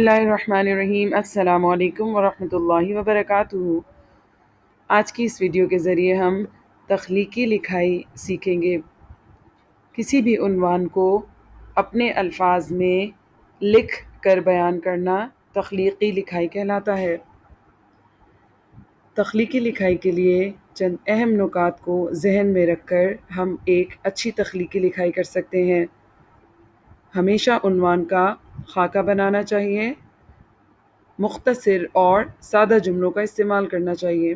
بسم اللہ الرحمن الرحیم۔ السلام علیکم ورحمۃ اللہ وبرکاتہ۔ آج کی اس ویڈیو کے ذریعے ہم تخلیقی لکھائی سیکھیں گے۔ کسی بھی عنوان کو اپنے الفاظ میں لکھ کر بیان کرنا تخلیقی لکھائی کہلاتا ہے۔ تخلیقی لکھائی کے لیے چند اہم نکات کو ذہن میں رکھ کر ہم ایک اچھی تخلیقی لکھائی کر سکتے ہیں۔ ہمیشہ عنوان کا خاکہ بنانا چاہیے، مختصر اور سادہ جملوں کا استعمال کرنا چاہیے۔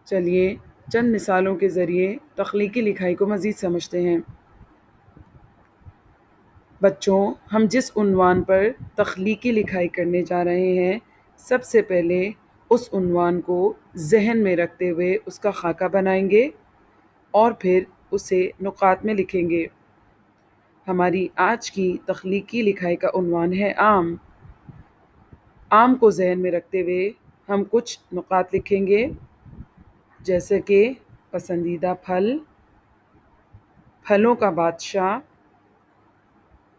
چلیے چند مثالوں کے ذریعے تخلیقی لکھائی کو مزید سمجھتے ہیں۔ بچوں، ہم جس عنوان پر تخلیقی لکھائی کرنے جا رہے ہیں، سب سے پہلے اس عنوان کو ذہن میں رکھتے ہوئے اس کا خاکہ بنائیں گے اور پھر اسے نقاط میں لکھیں گے۔ ہماری آج کی تخلیقی لکھائی کا عنوان ہے آم۔ آم کو ذہن میں رکھتے ہوئے ہم کچھ نقاط لکھیں گے، جیسے کہ پسندیدہ پھل، پھلوں کا بادشاہ،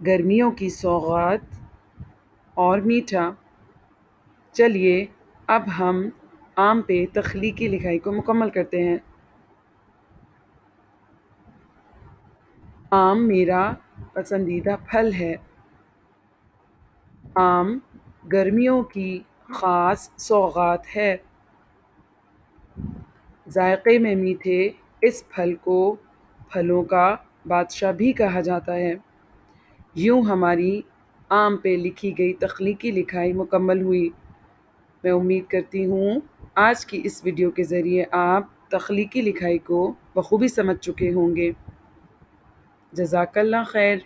گرمیوں کی سوغات اور میٹھا۔ چلیے اب ہم آم پہ تخلیقی لکھائی کو مکمل کرتے ہیں۔ آم میرا پسندیدہ پھل ہے۔ آم گرمیوں کی خاص سوغات ہے۔ ذائقے میں میٹھے اس پھل کو پھلوں کا بادشاہ بھی کہا جاتا ہے۔ یوں ہماری آم پہ لکھی گئی تخلیقی لکھائی مکمل ہوئی۔ میں امید کرتی ہوں آج کی اس ویڈیو کے ذریعے آپ تخلیقی لکھائی کو بخوبی سمجھ چکے ہوں گے۔ جزاک اللہ خیر۔